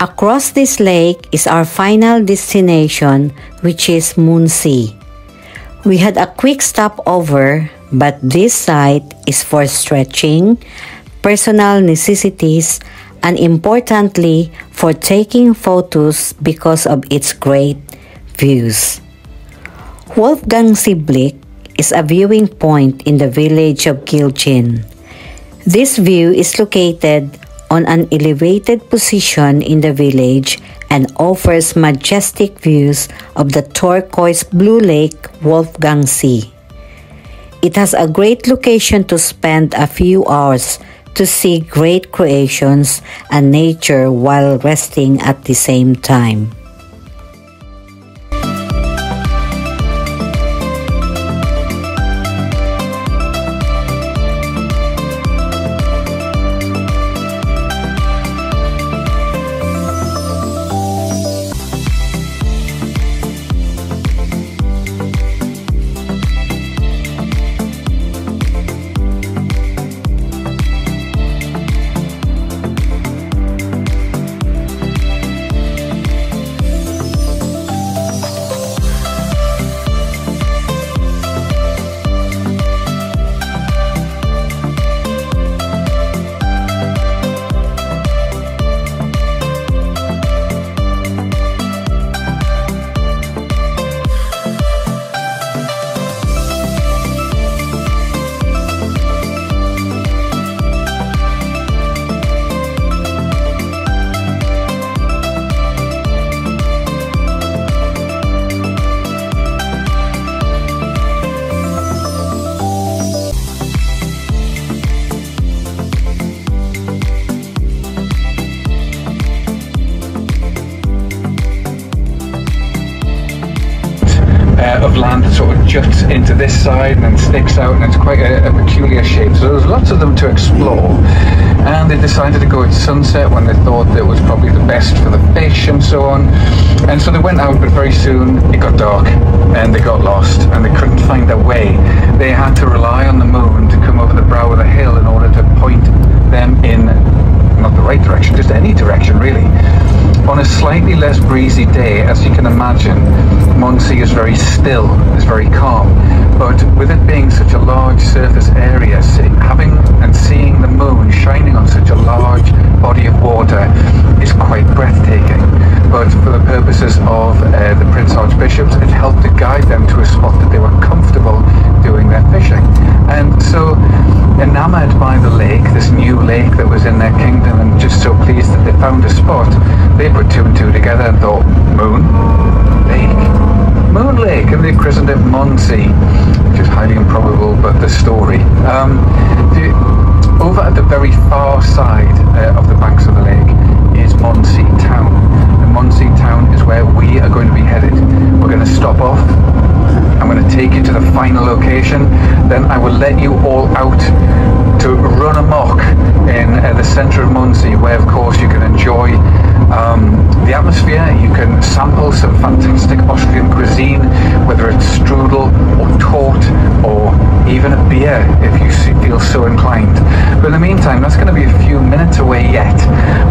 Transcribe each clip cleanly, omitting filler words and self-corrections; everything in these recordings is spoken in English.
Across this lake is our final destination, which is Moondsee. We had a quick stopover, but this site is for stretching, personal necessities, and importantly, for taking photos because of its great views. Wolfgangsee Blick is a viewing point in the village of Gilgin. This view is located on an elevated position in the village and offers majestic views of the turquoise blue lake Wolfgangsee. It has a great location to spend a few hours to see great creations and nature while resting at the same time. Of land that sort of juts into this side and then sticks out, and it's quite a peculiar shape. So there's lots of them to explore, and they decided to go at sunset when they thought that it was probably the best for the fish and so on. And so they went out, but very soon it got dark and they got lost and they couldn't find their way. They had to rely on the moon to come over the brow of the hill in order to point them in not the right direction, just any direction really. On a slightly less breezy day, as you can imagine, Moondsee is very still, it's very calm, but with it being such a large surface area, having and seeing the moon shining on such a large body of water is quite breathtaking. But for the purposes of the Prince Archbishops, it helped to guide them to a spot that they were comfortable doing their fishing. And so, enamoured by the lake, this new lake that was in their kingdom, and just so pleased that they found a spot, they put two and two together and thought, Moon Lake, and they christened it Moondsee, which is highly improbable, but the story. Over at the very far side of the banks of the lake is Moondsee town. And Moondsee town is where we are going to be headed. We're going to stop off. I'm going to take you to the final location, then I will let you all out to run amok in the centre of Moondsee, where of course you can enjoy the atmosphere. You can sample some fantastic Austrian cuisine, whether it's strudel or torte or even a beer if you feel so inclined. But in the meantime, that's going to be a few minutes away yet.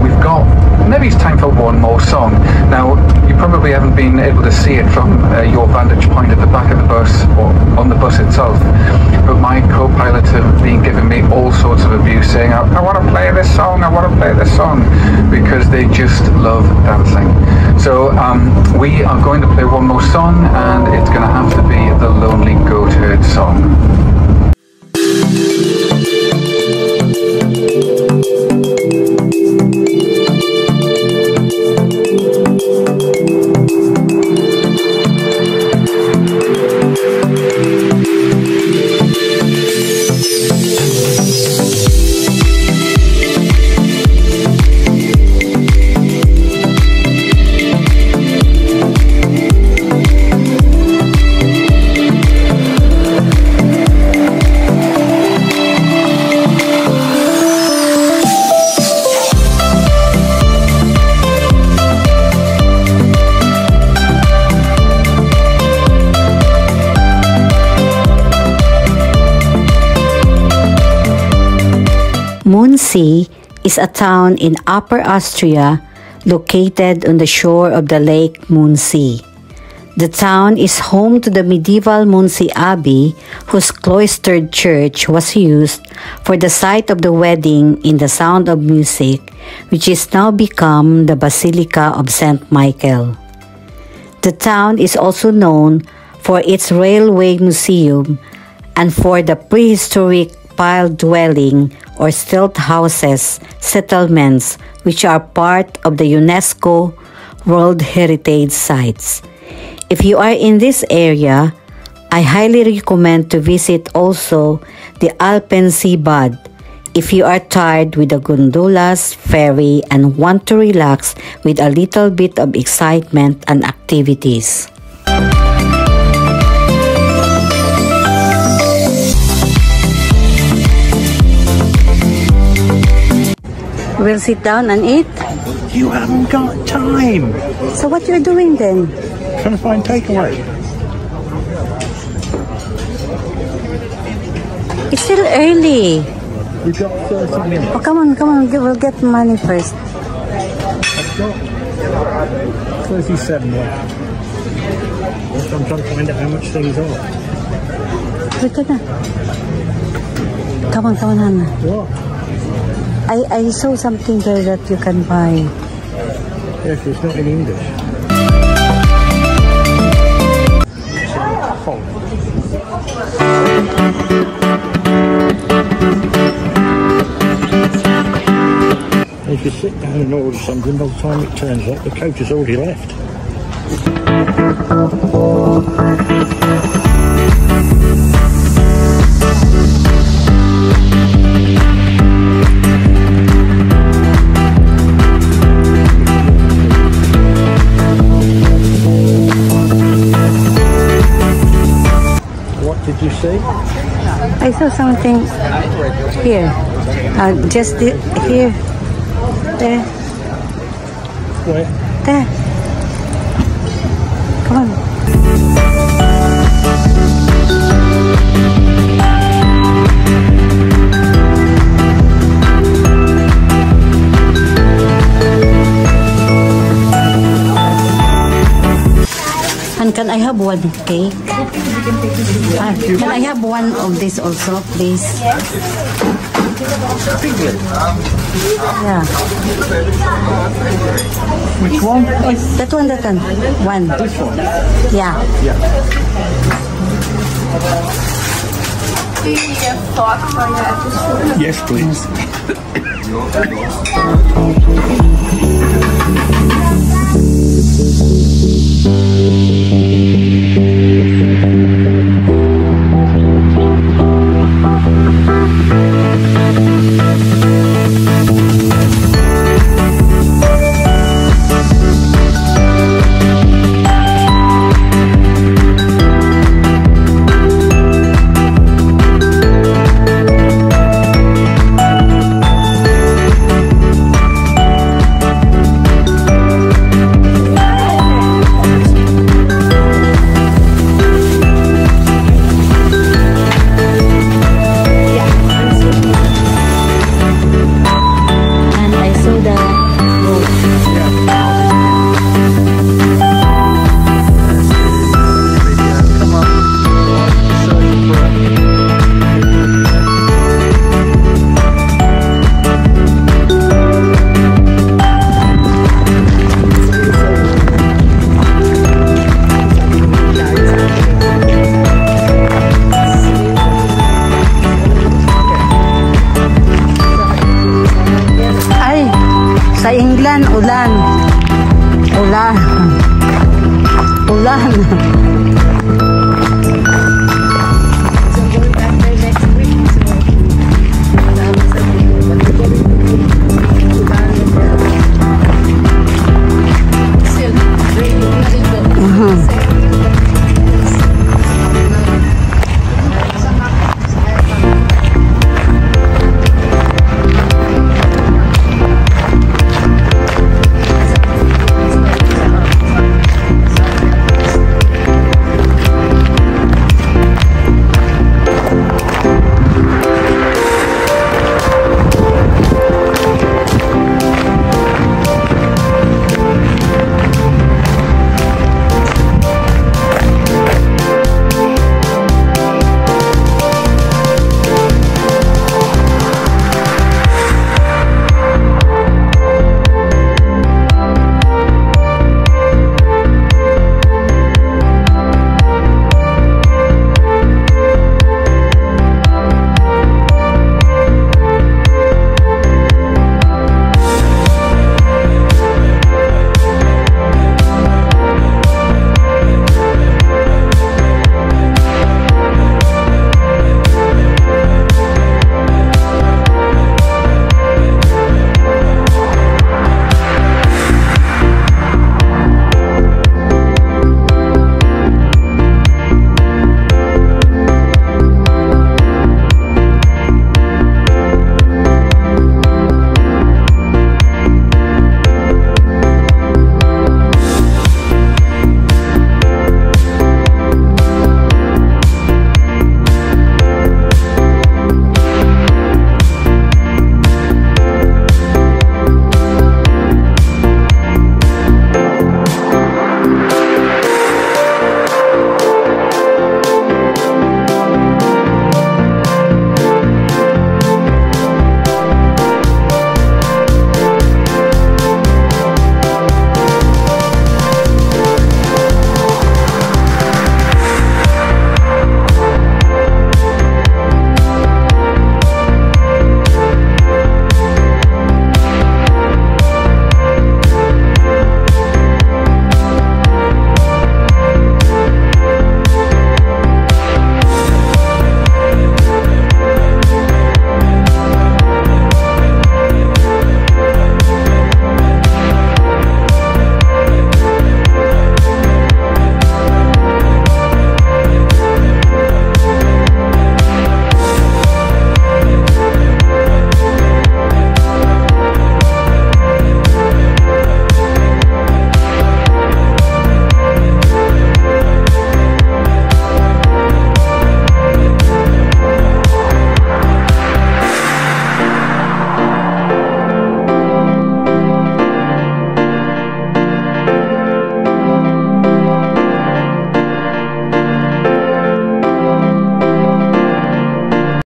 We've got, maybe it's time for one more song. Now, you probably haven't been able to see it from your vantage point at the back of the bus or on the bus itself, but my co-pilots have been giving me all sorts of abuse, saying, I want to play this song, I want to play this song, because they just love dancing. So we are going to play one more song, and it's going to have to be the Lonely Goat Herd song. Moondsee is a town in Upper Austria located on the shore of the Lake Moondsee. The town is home to the medieval Moondsee Abbey, whose cloistered church was used for the site of the wedding in the Sound of Music, which is now become the Basilica of St. Michael. The town is also known for its railway museum and for the prehistoric pile dwelling or stilt houses settlements, which are part of the UNESCO World Heritage Sites. If you are in this area, I highly recommend to visit also the Alpenseebad if you are tired with the gondolas, ferry, and want to relax with a little bit of excitement and activities. We'll sit down and eat. You haven't got time. So what you're doing then? Trying to find takeaway. It's still early. We've got 30 minutes. Oh, come on. We'll get money first. I've got 37 left. I'm trying to find out how much things are. Wait na. Come on, Hannah. What? I saw something there that you can buy. Yes, it's not in English. If you sit down and order something, by the time it turns up, the coach has already left. What did you see? I saw something here. Just here. There. Where? There. Come on. And can I have one cake? Can I have one of this also, please? Yeah. Which one? That one. One. This one? Yeah. Yeah. Do you need a fork for your Yes, please. Sa England, ulan.